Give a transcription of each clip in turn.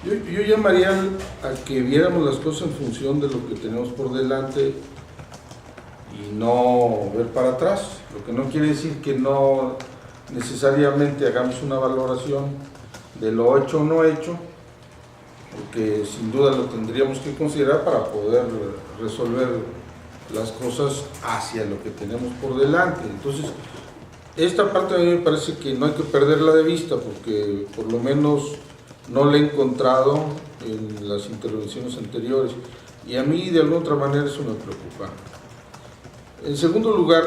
Yo llamaría a que viéramos las cosas en función de lo que tenemos por delante y no ver para atrás, lo que no quiere decir que no necesariamente hagamos una valoración de lo hecho o no hecho, porque sin duda lo tendríamos que considerar para poder resolver las cosas hacia lo que tenemos por delante. Entonces, esta parte a mí me parece que no hay que perderla de vista, porque por lo menos no la he encontrado en las intervenciones anteriores, y a mí de alguna otra manera eso me preocupa. En segundo lugar,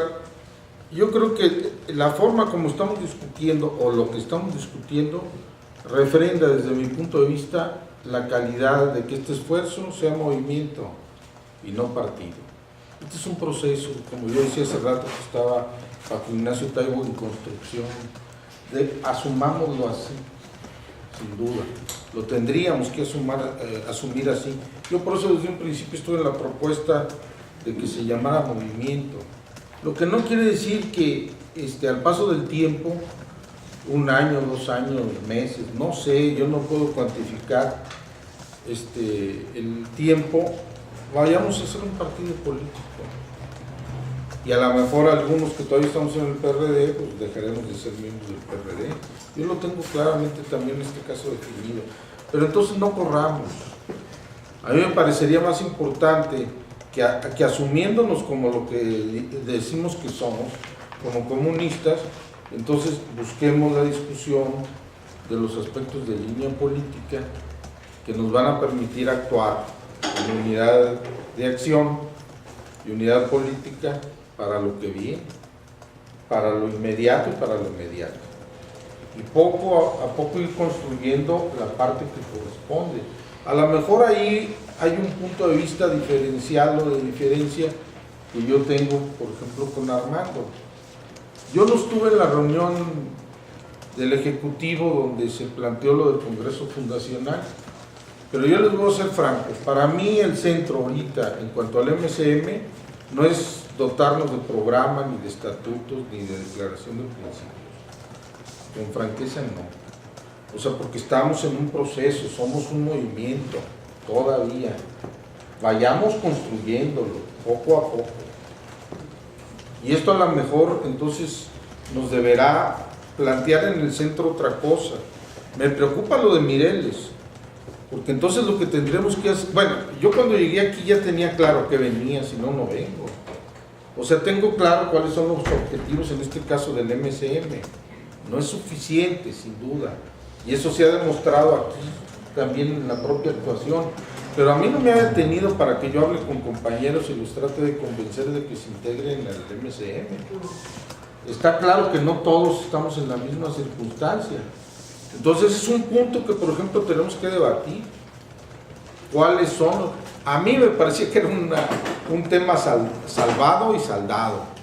yo creo que la forma como estamos discutiendo, o lo que estamos discutiendo, refrenda desde mi punto de vista la calidad de que este esfuerzo sea movimiento y no partido. Este es un proceso, como yo decía hace rato que estaba Paco Ignacio Taibo en construcción, asumámoslo así, sin duda, lo tendríamos que asumir así. Yo por eso desde un principio estuve en la propuesta de que se llamara movimiento, lo que no quiere decir que al paso del tiempo, 1 año, 2 años, meses, no sé, yo no puedo cuantificar el tiempo, vayamos a ser un partido político. Y a lo mejor algunos que todavía estamos en el PRD, pues dejaremos de ser miembros del PRD. Yo lo tengo claramente también en este caso definido. Pero entonces no corramos. A mí me parecería más importante que asumiéndonos como lo que decimos que somos, como comunistas, entonces busquemos la discusión de los aspectos de línea política que nos van a permitir actuar en unidad de acción y unidad política para lo que viene, para lo inmediato y para lo inmediato. Y poco a poco ir construyendo la parte que corresponde. A lo mejor ahí hay un punto de vista diferencial o de diferencia que yo tengo, por ejemplo, con Armando. Yo no estuve en la reunión del Ejecutivo donde se planteó lo del Congreso Fundacional, pero yo les voy a ser franco, para mí el centro ahorita en cuanto al MCM no es dotarnos de programa, ni de estatutos, ni de declaración de principios. Con franqueza no. O sea, porque estamos en un proceso, somos un movimiento todavía. Vayamos construyéndolo poco a poco. Y esto a lo mejor entonces nos deberá plantear en el centro otra cosa. Me preocupa lo de Mireles, porque entonces lo que tendremos que hacer, bueno, yo cuando llegué aquí ya tenía claro que venía, si no, no vengo. O sea, tengo claro cuáles son los objetivos en este caso del MCM. No es suficiente, sin duda, y eso se ha demostrado aquí también en la propia actuación, pero a mí no me ha detenido para que yo hable con compañeros y los trate de convencer de que se integren al MCM. Está claro que no todos estamos en la misma circunstancia, entonces es un punto que por ejemplo tenemos que debatir. ¿Cuáles son? A mí me parecía que era un tema salvado y saldado,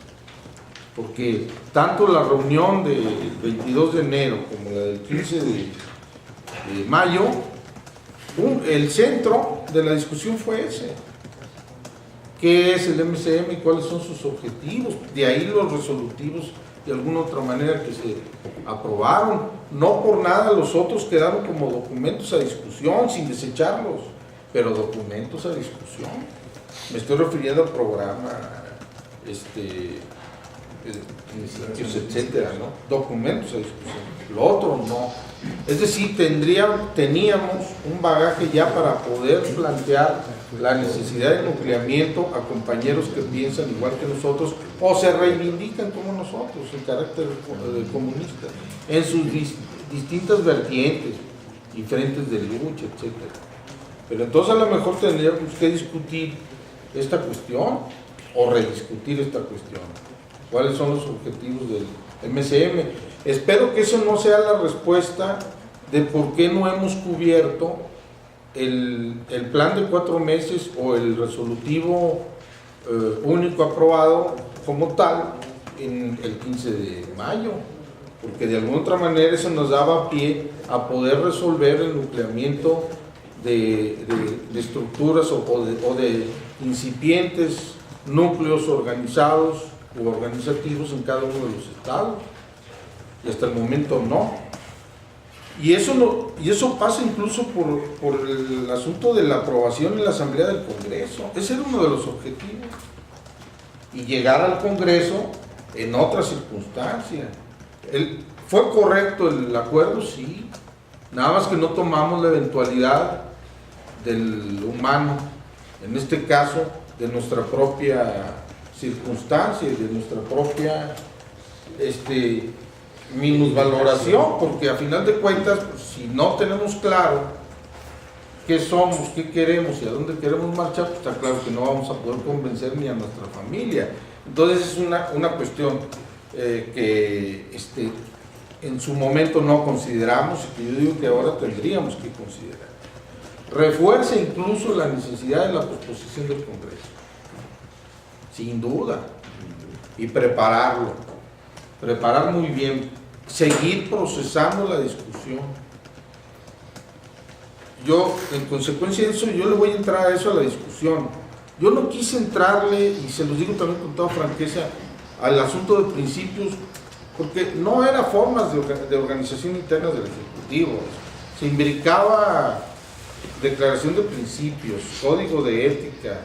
porque tanto la reunión del 22 de enero como la del 15 de mayo, el centro de la discusión fue ese. ¿Qué es el MCM y cuáles son sus objetivos? De ahí los resolutivos de alguna otra manera que se aprobaron. No por nada los otros quedaron como documentos a discusión, sin desecharlos, pero documentos a discusión. Me estoy refiriendo al programa, principios, etcétera, ¿no? Documentos a discusión. Lo otro no. Es decir, teníamos un bagaje ya para poder plantear la necesidad de nucleamiento a compañeros que piensan igual que nosotros o se reivindican como nosotros en carácter comunista, en sus distintas vertientes, diferentes de lucha, etcétera. Pero entonces a lo mejor tendríamos que discutir esta cuestión o rediscutir esta cuestión. ¿Cuáles son los objetivos del MCM? Espero que eso no sea la respuesta de por qué no hemos cubierto el plan de 4 meses o el resolutivo único aprobado como tal en el 15 de mayo, porque de alguna otra manera eso nos daba pie a poder resolver el nucleamiento de estructuras o de incipientes núcleos organizados u organizativos en cada uno de los estados, y hasta el momento no. Y eso pasa incluso por el asunto de la aprobación en la Asamblea del Congreso. Ese era uno de los objetivos. Y llegar al Congreso en otra circunstancia. ¿Fue correcto el acuerdo? Sí. Nada más que no tomamos la eventualidad del humano, en este caso, de nuestra propia circunstancia y de nuestra propia minusvaloración, porque a final de cuentas, pues, si no tenemos claro qué somos, qué queremos y a dónde queremos marchar, pues está claro que no vamos a poder convencer ni a nuestra familia. Entonces es una cuestión que en su momento no consideramos y que yo digo que ahora tendríamos que considerar. Refuerza incluso la necesidad de la posposición del Congreso, sin duda, y preparar muy bien, seguir procesando la discusión. Yo, en consecuencia de eso, yo le voy a entrar a eso, a la discusión. Yo no quise entrarle, y se los digo también con toda franqueza, al asunto de principios, porque no era formas de organización interna del Ejecutivo. Se imbricaba declaración de principios, código de ética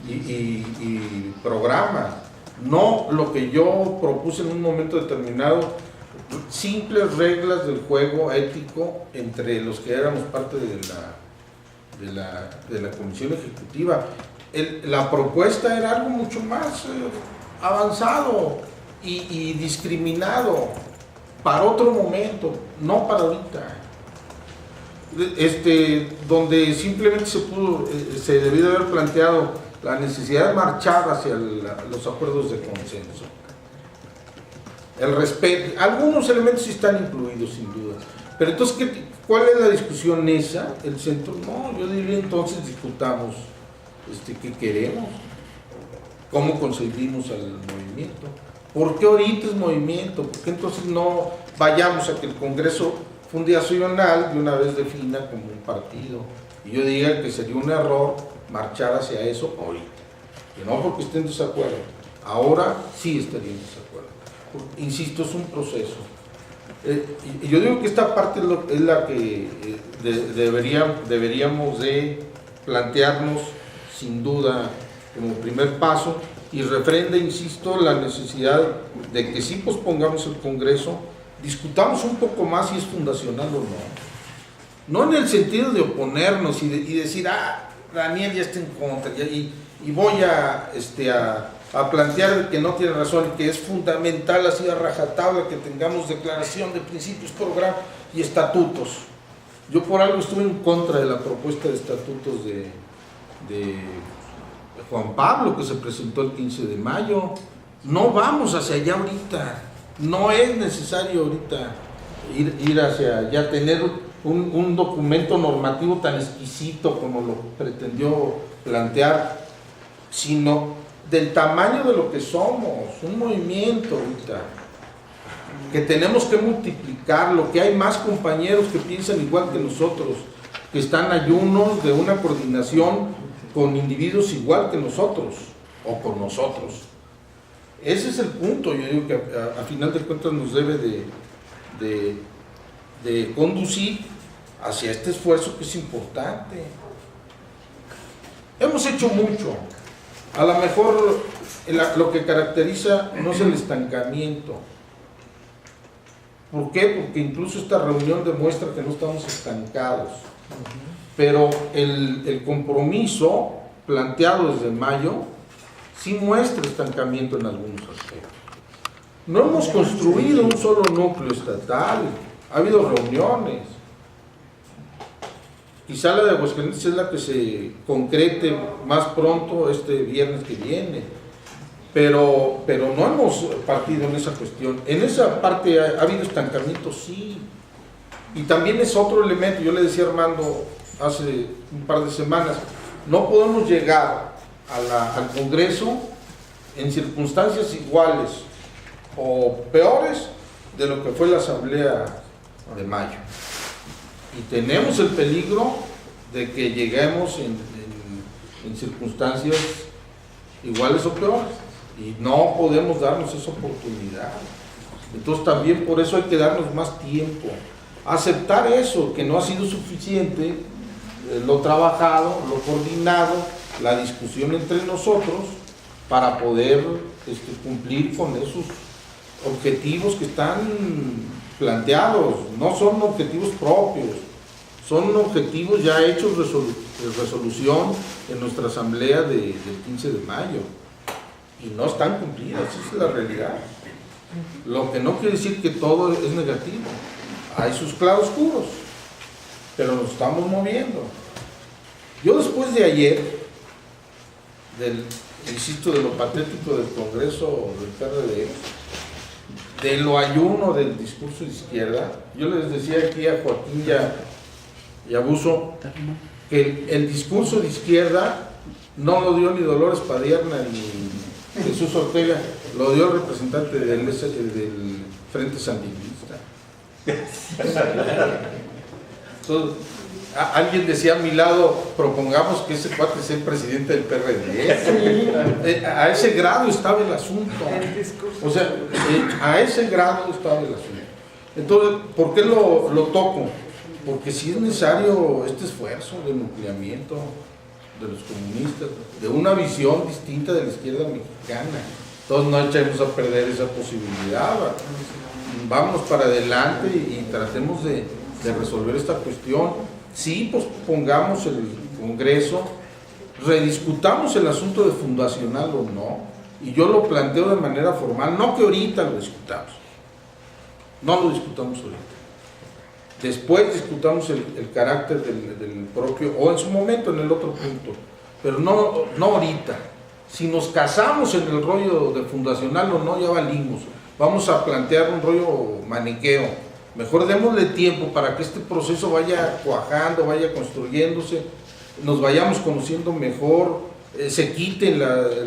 y programa. No lo que yo propuse en un momento determinado, simples reglas del juego ético entre los que éramos parte de la Comisión Ejecutiva. La propuesta era algo mucho más avanzado y discriminado para otro momento, no para ahorita. Donde simplemente se debió de haber planteado la necesidad de marchar hacia los acuerdos de consenso. El respeto, algunos elementos sí están incluidos sin duda, pero entonces, ¿cuál es la discusión esa? El centro, no, yo diría entonces discutamos qué queremos, cómo concebimos al movimiento, por qué ahorita es movimiento, por qué entonces no vayamos a que el Congreso fundacional de una vez defina como un partido, y yo diga que sería un error marchar hacia eso ahorita, que no porque estén en desacuerdo, ahora sí estaría en desacuerdo. Insisto, es un proceso. Y yo digo que esta parte es la que deberíamos de plantearnos sin duda como primer paso, y refrenda, insisto, la necesidad de que si pospongamos el Congreso, discutamos un poco más si es fundacional o no. No en el sentido de oponernos y decir, Daniel ya está en contra, y voy a plantear que no tiene razón y que es fundamental, así a rajatabla, que tengamos declaración de principios, programa y estatutos. Yo por algo estuve en contra de la propuesta de estatutos de Juan Pablo, que se presentó el 15 de mayo. No vamos hacia allá ahorita, no es necesario ahorita ir hacia allá, tener un documento normativo tan exquisito como lo pretendió plantear, sino del tamaño de lo que somos, un movimiento ahorita, que tenemos que multiplicarlo, que hay más compañeros que piensan igual que nosotros, que están ayunos de una coordinación con individuos igual que nosotros, o con nosotros. Ese es el punto, yo digo que a final de cuentas nos debe de conducir hacia este esfuerzo que es importante. Hemos hecho mucho. A lo mejor lo que caracteriza no es el estancamiento. ¿Por qué? Porque incluso esta reunión demuestra que no estamos estancados. Pero el compromiso planteado desde mayo sí muestra estancamiento en algunos aspectos. No hemos construido un solo núcleo estatal, ha habido reuniones. Quizá la de Aguascalientes es la que se concrete más pronto este viernes que viene, pero no hemos partido en esa cuestión. En esa parte ha habido estancamiento, sí. Y también es otro elemento, yo le decía a Armando hace un par de semanas, no podemos llegar al Congreso en circunstancias iguales o peores de lo que fue la Asamblea de mayo. Y tenemos el peligro de que lleguemos en circunstancias iguales o peores, y no podemos darnos esa oportunidad. Entonces también por eso hay que darnos más tiempo. aceptar eso, que no ha sido suficiente, lo trabajado, lo coordinado, la discusión entre nosotros para poder cumplir con esos objetivos que están planteados. No son objetivos propios, son objetivos ya hechos de resolución en nuestra asamblea del 15 de mayo y no están cumplidas, esa es la realidad. Lo que no quiere decir que todo es negativo, hay sus claroscuros, pero nos estamos moviendo. Yo después de ayer, insisto, de lo patético del Congreso del PRD, de lo ayuno del discurso de izquierda, yo les decía aquí a Joaquín y a Buzo que el discurso de izquierda no lo dio ni Dolores Padierna ni Jesús Ortega, lo dio el representante del Frente Sandinista. Entonces, alguien decía a mi lado, propongamos que ese cuate sea el presidente del PRD. A ese grado estaba el asunto. O sea, a ese grado estaba el asunto. Entonces, ¿por qué lo toco? Porque sí es necesario este esfuerzo de nucleamiento de los comunistas, de una visión distinta de la izquierda mexicana. Entonces no echemos a perder esa posibilidad. Vámonos para adelante y tratemos de resolver esta cuestión. Sí, pues pongamos el Congreso, rediscutamos el asunto de fundacional o no, y yo lo planteo de manera formal, no que ahorita lo discutamos, no lo discutamos ahorita. Después discutamos el carácter del propio, o en su momento en el otro punto, pero no ahorita. Si nos casamos en el rollo de fundacional o no, ya valimos. Vamos a plantear un rollo maniqueo. Mejor démosle tiempo para que este proceso vaya cuajando, vaya construyéndose, nos vayamos conociendo mejor, se quiten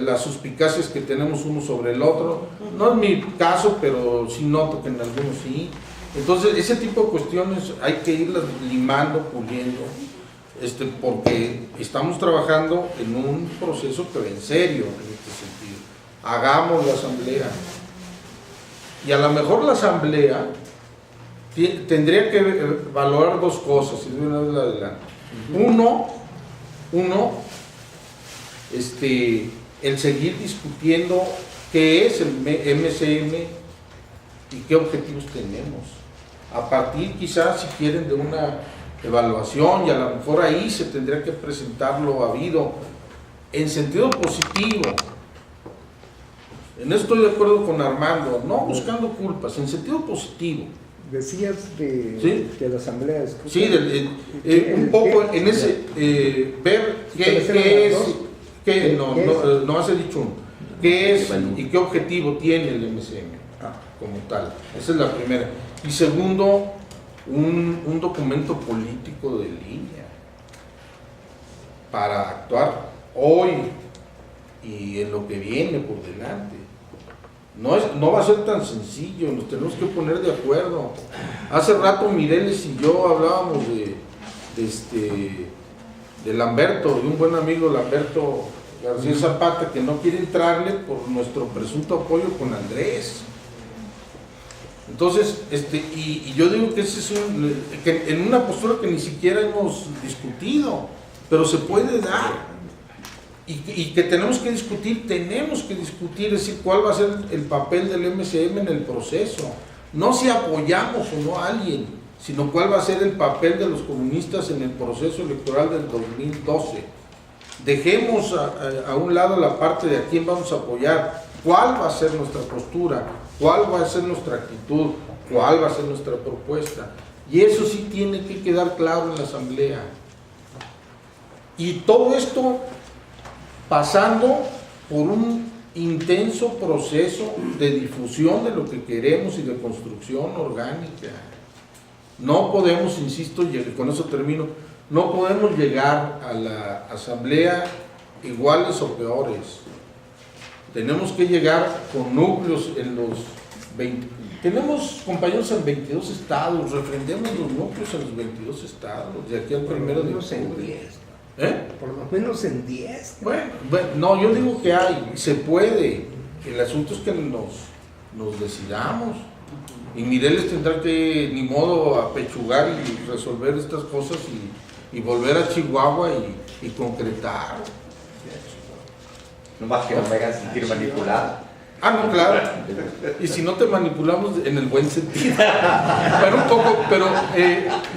las suspicacias que tenemos uno sobre el otro. No es mi caso, pero sí noto que en algunos sí. Entonces, ese tipo de cuestiones hay que irlas limando, puliendo, porque estamos trabajando en un proceso pero en serio en este sentido. Hagamos la asamblea. Y a lo mejor la asamblea tendría que valorar dos cosas, y de una vez adelante. Uno, el seguir discutiendo qué es el MCM y qué objetivos tenemos. A partir quizás, si quieren, de una evaluación, y a lo mejor ahí se tendría que presentar lo habido en sentido positivo. En eso estoy de acuerdo con Armando, no buscando culpas, en sentido positivo. Decías ¿sí? de la asamblea. Sí, un poco en ese, ver qué es, no has dicho uno, qué es y qué objetivo tiene el MCM como tal. Esa es la primera. Y segundo, un documento político de línea para actuar hoy y en lo que viene por delante. No va a ser tan sencillo, nos tenemos que poner de acuerdo. Hace rato Mireles y yo hablábamos de Lamberto, de un buen amigo, Lamberto García Zapata, que no quiere entrarle por nuestro presunto apoyo con Andrés. Entonces, y yo digo que ese es que en una postura que ni siquiera hemos discutido, pero se puede dar. Y que tenemos que discutir, es decir, cuál va a ser el papel del MCM en el proceso. No si apoyamos o no a alguien, sino cuál va a ser el papel de los comunistas en el proceso electoral del 2012. Dejemos a un lado la parte de a quién vamos a apoyar, cuál va a ser nuestra postura, cuál va a ser nuestra actitud, cuál va a ser nuestra propuesta. Y eso sí tiene que quedar claro en la asamblea. Y todo esto pasando por un intenso proceso de difusión de lo que queremos y de construcción orgánica. No podemos, insisto, y con eso termino, no podemos llegar a la asamblea iguales o peores. Tenemos que llegar con núcleos en los 20. Tenemos compañeros en 22 estados, refrendemos los núcleos en los 22 estados, de aquí al 1 de octubre. Por lo menos en 10. Bueno, no, yo digo que hay, se puede. El asunto es que nos decidamos. Y Mireles tendrá que, ni modo, apechugar y resolver estas cosas y volver a Chihuahua y concretar. No más que no me hagan sentir manipulado. Ah, no, claro. Y si no te manipulamos en el buen sentido. Pero un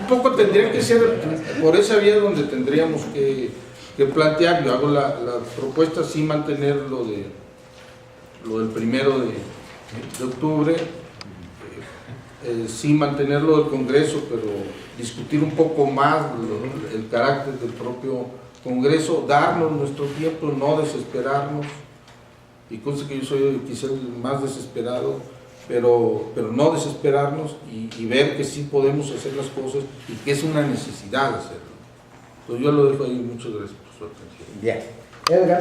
poco tendría que ser por esa vía donde tendríamos que plantear. Yo hago la propuesta, sí mantener lo del 1 de octubre, sí mantenerlo del Congreso, pero discutir un poco más el carácter del propio Congreso, darnos nuestro tiempo, no desesperarnos. Y conste que yo soy quizá el más desesperado, pero no desesperarnos y ver que sí podemos hacer las cosas y que es una necesidad hacerlo. Entonces yo lo dejo ahí. Muchas gracias por su atención. Bien. Edgar.